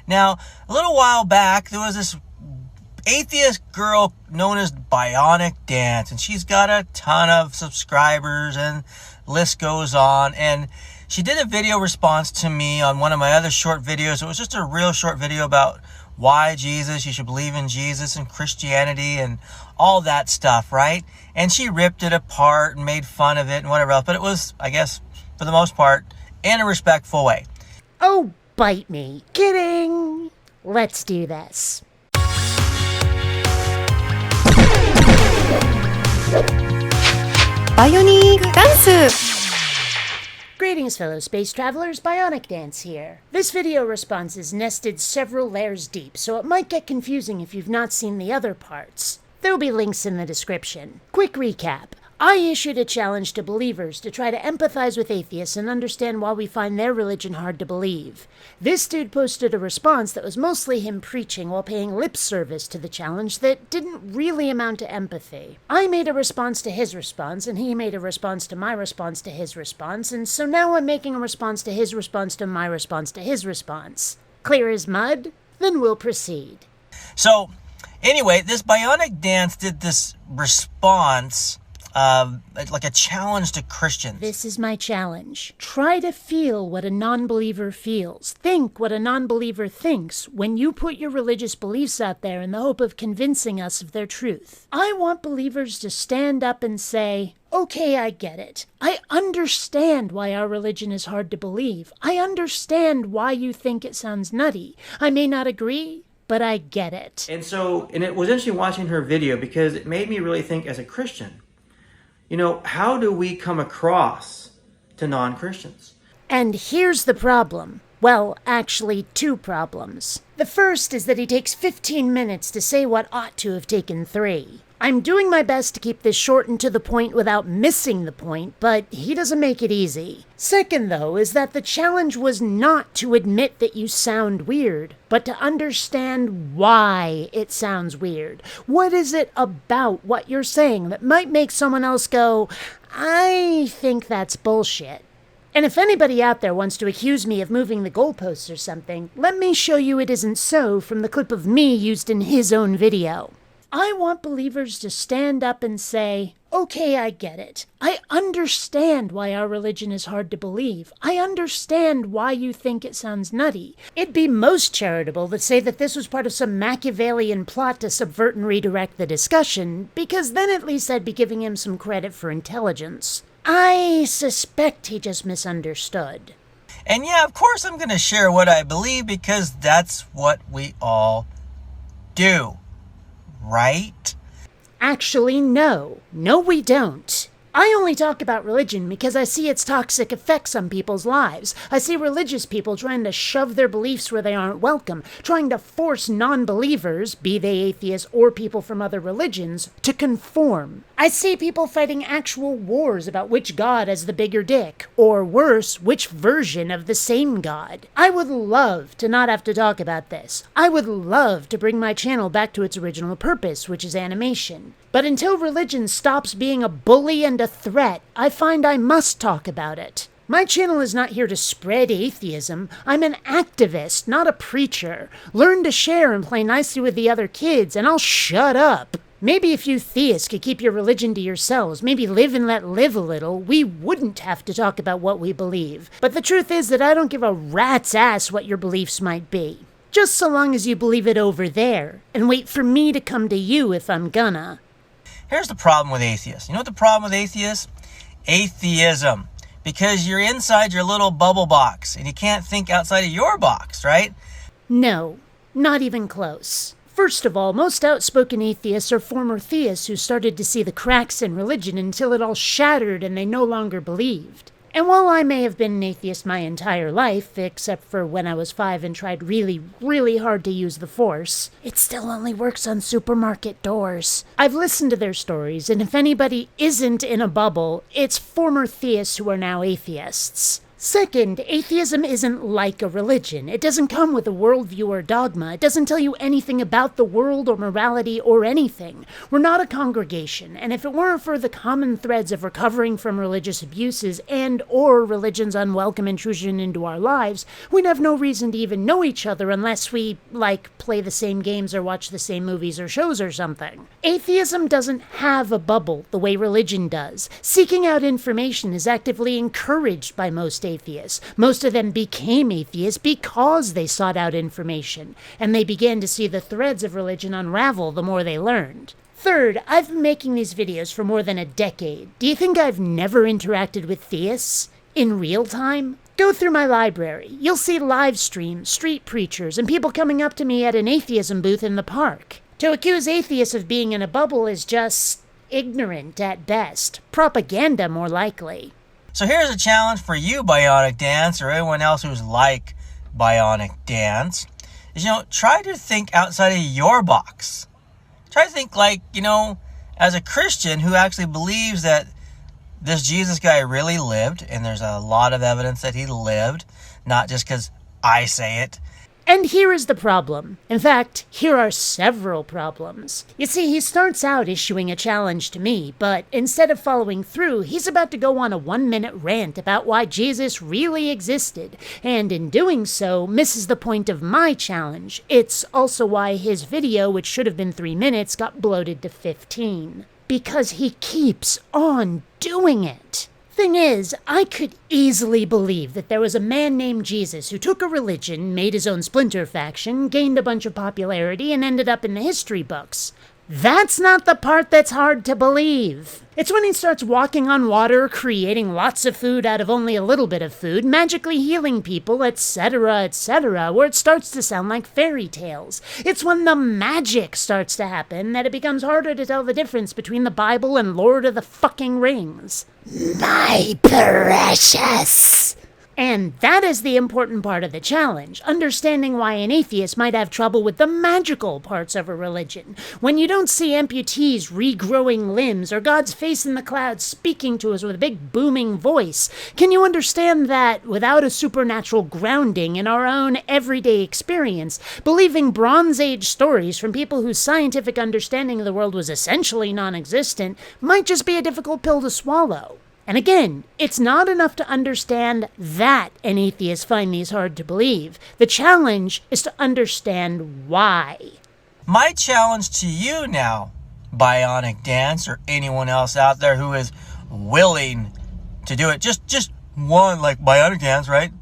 Now, a little while back, there was this atheist girl known as BionicDance, and she's got a ton of subscribers, and list goes on. And she did a video response to me on one of my other short videos. It was just a real short video about why Jesus, you should believe in Jesus and Christianity and all that stuff, right? And she ripped it apart and made fun of it and whatever else. But it was, I guess, for the most part, in a respectful way. Oh, bite me. Kidding. Let's do this. BionicDance! Greetings, fellow space travelers, BionicDance here. This video response is nested several layers deep, so it might get confusing if you've not seen the other parts. There'll be links in the description. Quick recap. I issued a challenge to believers to try to empathize with atheists and understand why we find their religion hard to believe. This dude posted a response that was mostly him preaching while paying lip service to the challenge that didn't really amount to empathy. I made a response to his response, and he made a response to my response to his response, and so now I'm making a response to his response to my response to his response. Clear as mud? Then we'll proceed. So, anyway, this BionicDance did this response, like a challenge to Christians. This is my challenge. Try to feel what a non-believer feels. Think what a non-believer thinks when you put your religious beliefs out there in the hope of convincing us of their truth. I want believers to stand up and say, okay, I get it. I understand why our religion is hard to believe. I understand why you think it sounds nutty. I may not agree, but I get it. And it was interesting watching her video because it made me really think as a Christian. You know, how do we come across to non-Christians? And here's the problem. Well, actually, two problems. The first is that he takes 15 minutes to say what ought to have taken 3. I'm doing my best to keep this short and to the point without missing the point, but he doesn't make it easy. Second, though, is that the challenge was not to admit that you sound weird, but to understand why it sounds weird. What is it about what you're saying that might make someone else go, I think that's bullshit? And if anybody out there wants to accuse me of moving the goalposts or something, let me show you it isn't so from the clip of me used in his own video. I want believers to stand up and say, okay, I get it. I understand why our religion is hard to believe. I understand why you think it sounds nutty. It'd be most charitable to say that this was part of some Machiavellian plot to subvert and redirect the discussion, because then at least I'd be giving him some credit for intelligence. I suspect he just misunderstood. And yeah, of course I'm going to share what I believe because that's what we all do. Right? Actually, no. No, we don't. I only talk about religion because I see its toxic effects on people's lives. I see religious people trying to shove their beliefs where they aren't welcome, trying to force non-believers, be they atheists or people from other religions, to conform. I see people fighting actual wars about which god has the bigger dick, or worse, which version of the same god. I would love to not have to talk about this. I would love to bring my channel back to its original purpose, which is animation. But until religion stops being a bully and a threat, I find I must talk about it. My channel is not here to spread atheism. I'm an activist, not a preacher. Learn to share and play nicely with the other kids, and I'll shut up. Maybe if you theists could keep your religion to yourselves, maybe live and let live a little, we wouldn't have to talk about what we believe. But the truth is that I don't give a rat's ass what your beliefs might be. Just so long as you believe it over there, and wait for me to come to you if I'm gonna. Here's the problem with atheists. You know what the problem with atheists? Atheism. Because you're inside your little bubble box and you can't think outside of your box, right? No, not even close. First of all, most outspoken atheists are former theists who started to see the cracks in religion until it all shattered and they no longer believed. And while I may have been an atheist my entire life, except for when I was 5 and tried really, really hard to use the Force, it still only works on supermarket doors. I've listened to their stories, and if anybody isn't in a bubble, it's former theists who are now atheists. Second, atheism isn't like a religion. It doesn't come with a worldview or dogma. It doesn't tell you anything about the world or morality or anything. We're not a congregation, and if it weren't for the common threads of recovering from religious abuses and or religion's unwelcome intrusion into our lives, we'd have no reason to even know each other unless we, play the same games or watch the same movies or shows or something. Atheism doesn't have a bubble the way religion does. Seeking out information is actively encouraged by most atheists. Most of them became atheists because they sought out information, and they began to see the threads of religion unravel the more they learned. Third, I've been making these videos for more than a decade. Do you think I've never interacted with theists? In real time? Go through my library. You'll see live streams, street preachers, and people coming up to me at an atheism booth in the park. To accuse atheists of being in a bubble is just ignorant at best. Propaganda, more likely. So here's a challenge for you, BionicDance, or anyone else who's like BionicDance, is, try to think outside of your box. Try to think as a Christian who actually believes that this Jesus guy really lived, and there's a lot of evidence that he lived, not just because I say it. And here is the problem. In fact, here are several problems. You see, he starts out issuing a challenge to me, but instead of following through, he's about to go on a 1-minute rant about why Jesus really existed, and in doing so, misses the point of my challenge. It's also why his video, which should have been 3 minutes, got bloated to 15. Because he keeps on doing it. Thing is, I could easily believe that there was a man named Jesus who took a religion, made his own splinter faction, gained a bunch of popularity, and ended up in the history books. That's not the part that's hard to believe. It's when he starts walking on water, creating lots of food out of only a little bit of food, magically healing people, etc., where it starts to sound like fairy tales. It's when the magic starts to happen that it becomes harder to tell the difference between the Bible and Lord of the fucking Rings. My precious! And that is the important part of the challenge, understanding why an atheist might have trouble with the magical parts of a religion. When you don't see amputees regrowing limbs or God's face in the clouds speaking to us with a big booming voice, can you understand that without a supernatural grounding in our own everyday experience, believing Bronze Age stories from people whose scientific understanding of the world was essentially non-existent might just be a difficult pill to swallow? And again, it's not enough to understand that an atheist find these hard to believe. The challenge is to understand why. My challenge to you now, BionicDance, or anyone else out there who is willing to do it, just one, like BionicDance, right?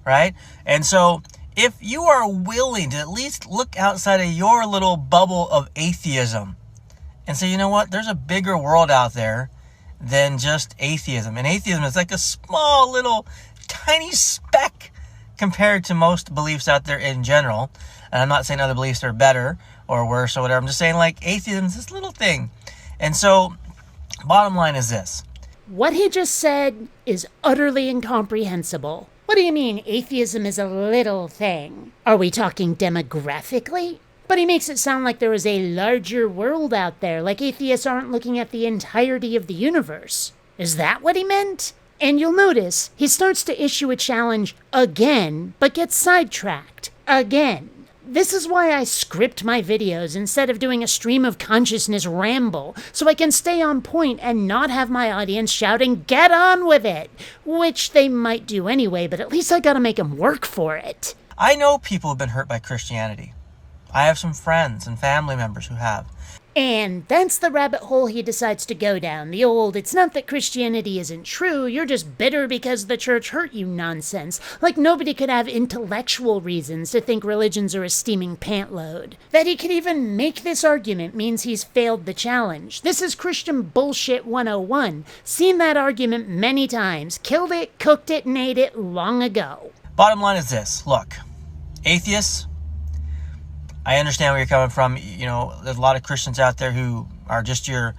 Right? And so, if you are willing to at least look outside of your little bubble of atheism and say, you know what, there's a bigger world out there than just atheism. And atheism is like a small little tiny speck compared to most beliefs out there in general. And I'm not saying other beliefs are better or worse or whatever. I'm just saying atheism is this little thing. And so, bottom line is this. What he just said is utterly incomprehensible. What do you mean atheism is a little thing? Are we talking demographically? But he makes it sound like there is a larger world out there, like atheists aren't looking at the entirety of the universe. Is that what he meant? And you'll notice, he starts to issue a challenge again, but gets sidetracked again. This is why I script my videos instead of doing a stream of consciousness ramble, so I can stay on point and not have my audience shouting, "Get on with it!" Which they might do anyway, but at least I gotta make them work for it. I know people have been hurt by Christianity. I have some friends and family members who have. And that's the rabbit hole he decides to go down. The old, it's not that Christianity isn't true, you're just bitter because the church hurt you nonsense. Like nobody could have intellectual reasons to think religions are a steaming pantload. That he could even make this argument means he's failed the challenge. This is Christian bullshit 101. Seen that argument many times. Killed it, cooked it, and ate it long ago. Bottom line is this. Look, atheists, I understand where you're coming from. There's a lot of Christians out there who are just your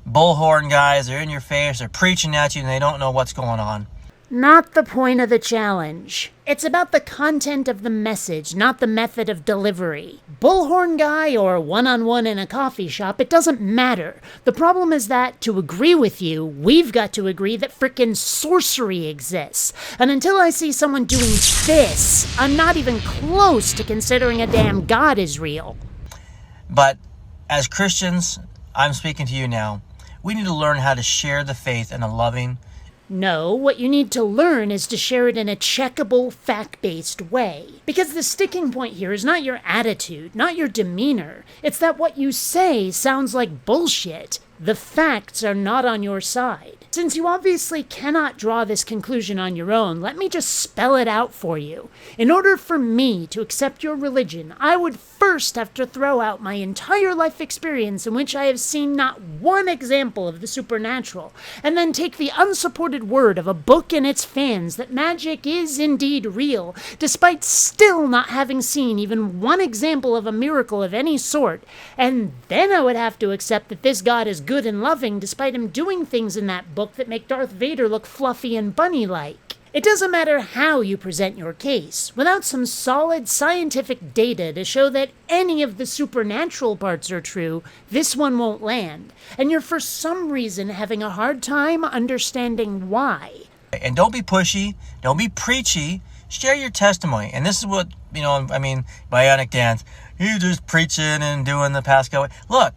bullhorn guys. They're in your face. They're preaching at you, and they don't know what's going on. Not the point of the challenge. It's about the content of the message, not the method of delivery. Bullhorn guy or one-on-one in a coffee shop, it doesn't matter. The problem is that, to agree with you, we've got to agree that frickin' sorcery exists. And until I see someone doing this, I'm not even close to considering a damn god is real. But as Christians, I'm speaking to you now, we need to learn how to share the faith in a loving. No, what you need to learn is to share it in a checkable, fact-based way. Because the sticking point here is not your attitude, not your demeanor. It's that what you say sounds like bullshit. The facts are not on your side. Since you obviously cannot draw this conclusion on your own, let me just spell it out for you. In order for me to accept your religion, I would first have to throw out my entire life experience in which I have seen not one example of the supernatural, and then take the unsupported word of a book and its fans that magic is indeed real, despite still not having seen even one example of a miracle of any sort, and then I would have to accept that this God is good and loving despite him doing things in that book that make Darth Vader look fluffy and bunny-like. It doesn't matter how you present your case. Without some solid scientific data to show that any of the supernatural parts are true, this one won't land. And you're for some reason having a hard time understanding why. And don't be pushy, don't be preachy, share your testimony. And this is what, BionicDance, you just preaching and doing the Pascal way. Look,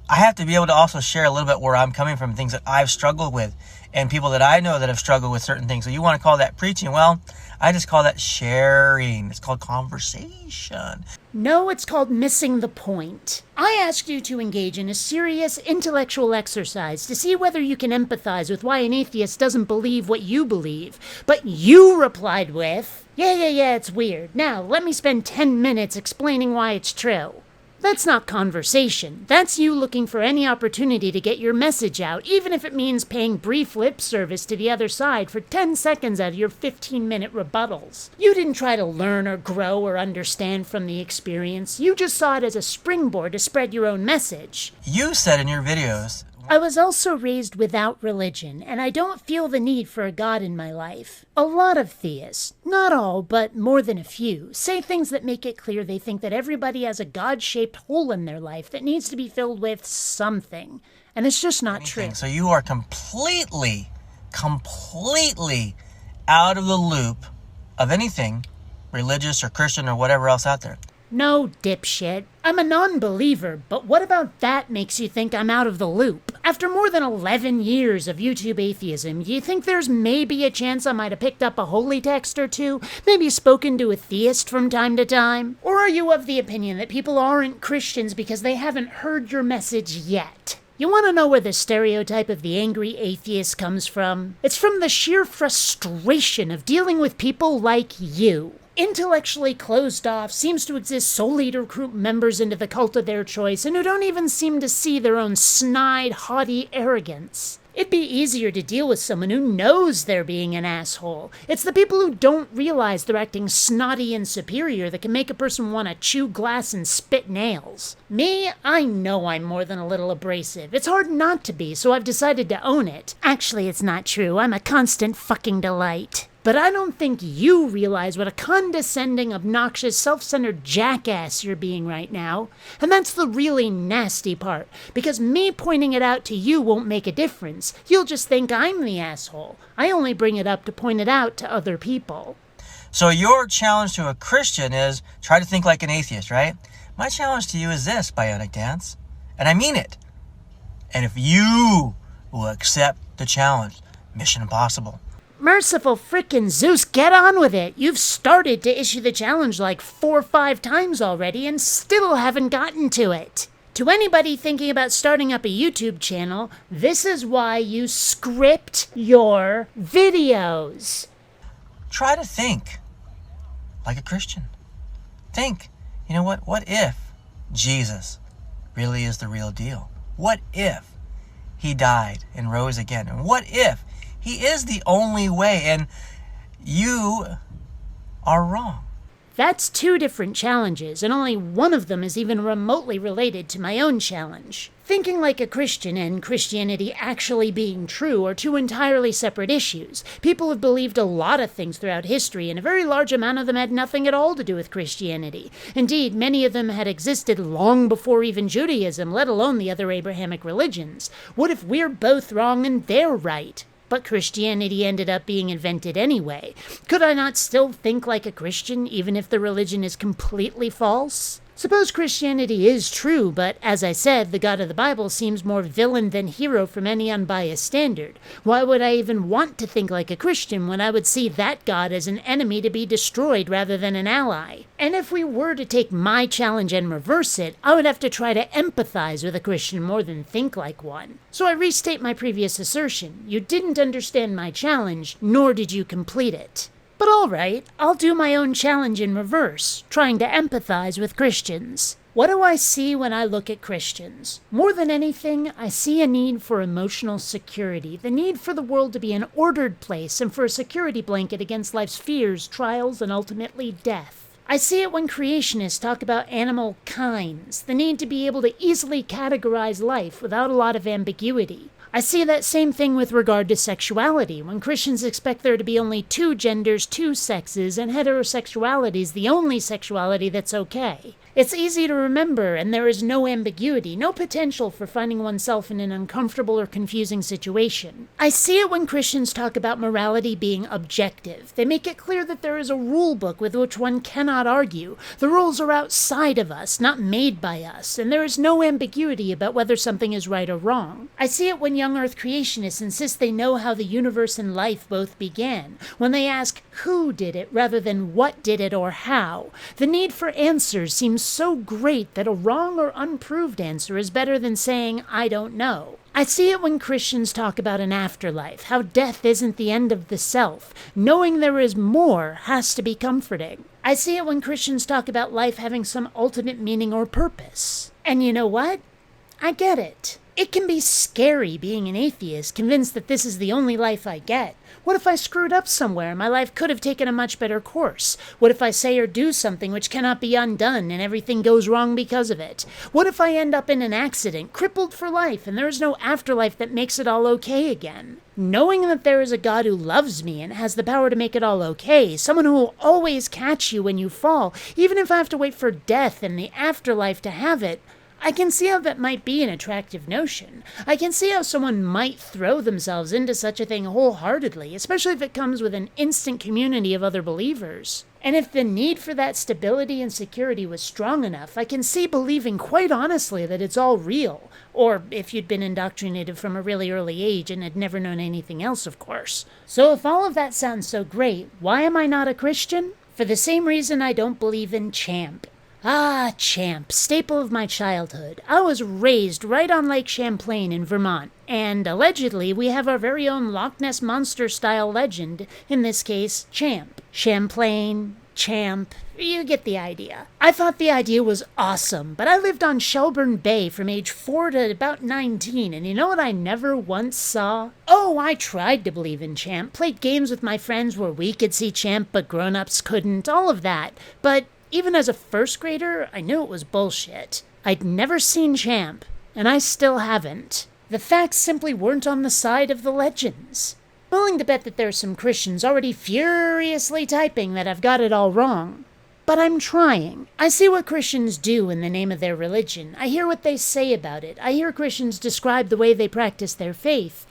I have to be able to also share a little bit where I'm coming from, things that I've struggled with, and people that I know that have struggled with certain things. So you want to call that preaching? Well, I just call that sharing. It's called conversation. No, it's called missing the point. I asked you to engage in a serious intellectual exercise to see whether you can empathize with why an atheist doesn't believe what you believe. But you replied with, yeah, it's weird. Now, let me spend 10 minutes explaining why it's true. That's not conversation. That's you looking for any opportunity to get your message out, even if it means paying brief lip service to the other side for 10 seconds out of your 15-minute rebuttals. You didn't try to learn or grow or understand from the experience. You just saw it as a springboard to spread your own message. You said in your videos, I was also raised without religion, and I don't feel the need for a god in my life. A lot of theists, not all, but more than a few, say things that make it clear they think that everybody has a god-shaped hole in their life that needs to be filled with something. And it's just not true. So you are completely out of the loop of anything religious or Christian or whatever else out there. No, dipshit. I'm a non-believer, but what about that makes you think I'm out of the loop? After more than 11 years of YouTube atheism, do you think there's maybe a chance I might have picked up a holy text or two? Maybe spoken to a theist from time to time? Or are you of the opinion that people aren't Christians because they haven't heard your message yet? You want to know where the stereotype of the angry atheist comes from? It's from the sheer frustration of dealing with people like you. Intellectually closed off, seems to exist solely to recruit members into the cult of their choice, and who don't even seem to see their own snide, haughty arrogance. It'd be easier to deal with someone who knows they're being an asshole. It's the people who don't realize they're acting snotty and superior that can make a person want to chew glass and spit nails. Me, I know I'm more than a little abrasive. It's hard not to be, so I've decided to own it. Actually, it's not true. I'm a constant fucking delight. But I don't think you realize what a condescending, obnoxious, self-centered jackass you're being right now. And that's the really nasty part, because me pointing it out to you won't make a difference. You'll just think I'm the asshole. I only bring it up to point it out to other people. So your challenge to a Christian is try to think like an atheist, right? My challenge to you is this, BionicDance, and I mean it. And if you will accept the challenge, mission impossible. Merciful frickin' Zeus, get on with it. You've started to issue the challenge like 4 or 5 times already and still haven't gotten to it. To anybody thinking about starting up a YouTube channel, this is why you script your videos. Try to think like a Christian. Think, you know what if Jesus really is the real deal? What if he died and rose again? And what if he is the only way and you are wrong? That's 2 different challenges, and only one of them is even remotely related to my own challenge. Thinking like a Christian and Christianity actually being true are 2 entirely separate issues. People have believed a lot of things throughout history, and a very large amount of them had nothing at all to do with Christianity. Indeed, many of them had existed long before even Judaism, let alone the other Abrahamic religions. What if we're both wrong and they're right? But Christianity ended up being invented anyway. Could I not still think like a Christian, even if the religion is completely false? Suppose Christianity is true, but as I said, the God of the Bible seems more villain than hero from any unbiased standard. Why would I even want to think like a Christian when I would see that God as an enemy to be destroyed rather than an ally? And if we were to take my challenge and reverse it, I would have to try to empathize with a Christian more than think like one. So I restate my previous assertion. You didn't understand my challenge, nor did you complete it. But alright, I'll do my own challenge in reverse, trying to empathize with Christians. What do I see when I look at Christians? More than anything, I see a need for emotional security, the need for the world to be an ordered place and for a security blanket against life's fears, trials, and ultimately death. I see it when creationists talk about animal kinds, the need to be able to easily categorize life without a lot of ambiguity. I see that same thing with regard to sexuality, when Christians expect there to be only 2 genders, 2 sexes, and heterosexuality is the only sexuality that's okay. It's easy to remember, and there is no ambiguity, no potential for finding oneself in an uncomfortable or confusing situation. I see it when Christians talk about morality being objective. They make it clear that there is a rule book with which one cannot argue. The rules are outside of us, not made by us, and there is no ambiguity about whether something is right or wrong. I see it when young earth creationists insist they know how the universe and life both began, when they ask who did it rather than what did it or how. The need for answers seems so great that a wrong or unproved answer is better than saying, I don't know. I see it when Christians talk about an afterlife, how death isn't the end of the self. Knowing there is more has to be comforting. I see it when Christians talk about life having some ultimate meaning or purpose. And you know what? I get it. It can be scary being an atheist, convinced that this is the only life I get. What if I screwed up somewhere and my life could have taken a much better course? What if I say or do something which cannot be undone and everything goes wrong because of it? What if I end up in an accident, crippled for life, and there is no afterlife that makes it all okay again? Knowing that there is a God who loves me and has the power to make it all okay, someone who will always catch you when you fall, even if I have to wait for death and the afterlife to have it, I can see how that might be an attractive notion. I can see how someone might throw themselves into such a thing wholeheartedly, especially if it comes with an instant community of other believers. And if the need for that stability and security was strong enough, I can see believing quite honestly that it's all real. Or if you'd been indoctrinated from a really early age and had never known anything else, of course. So if all of that sounds so great, why am I not a Christian? For the same reason I don't believe in champ. Ah, champ, staple of my childhood. I was raised right on Lake Champlain in Vermont, and allegedly we have our very own Loch Ness Monster-style legend, in this case, Champ. Champlain, Champ, you get the idea. I thought the idea was awesome, but I lived on Shelburne Bay from age 4 to about 19, and you know what I never once saw? Oh, I tried to believe in Champ, played games with my friends where we could see Champ but grown-ups couldn't, all of that, but even as a first grader, I knew it was bullshit. I'd never seen Champ, and I still haven't. The facts simply weren't on the side of the legends. I'm willing to bet that there are some Christians already furiously typing that I've got it all wrong. But I'm trying. I see what Christians do in the name of their religion. I hear what they say about it. I hear Christians describe the way they practice their faith.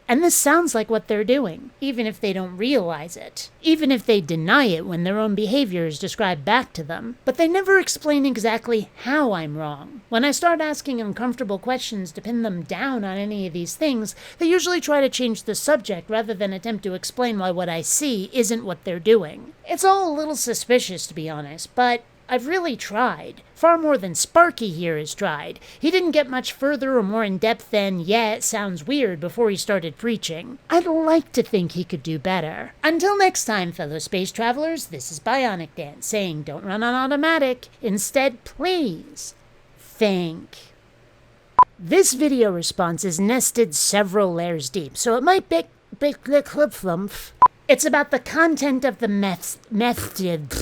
And this sounds like what they're doing, even if they don't realize it. Even if they deny it when their own behavior is described back to them. But they never explain exactly how I'm wrong. When I start asking uncomfortable questions to pin them down on any of these things, they usually try to change the subject rather than attempt to explain why what I see isn't what they're doing. It's all a little suspicious, to be honest, but I've really tried. Far more than Sparky here has tried. He didn't get much further or more in-depth than, yeah, it sounds weird before he started preaching. I'd like to think he could do better. Until next time, fellow space travelers, this is BionicDance saying don't run on automatic. Instead, please think. This video response is nested several layers deep, so it might be clip flump. It's about the content of the method.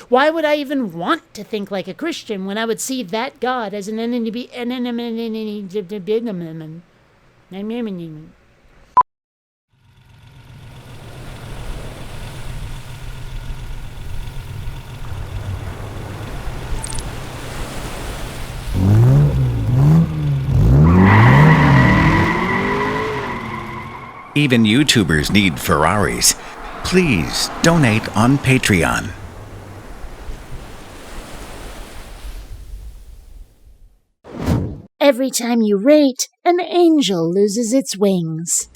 Why would I even want to think like a Christian when I would see that God as an enemy? Even YouTubers need Ferraris. Please donate on Patreon. Every time you rate, an angel loses its wings.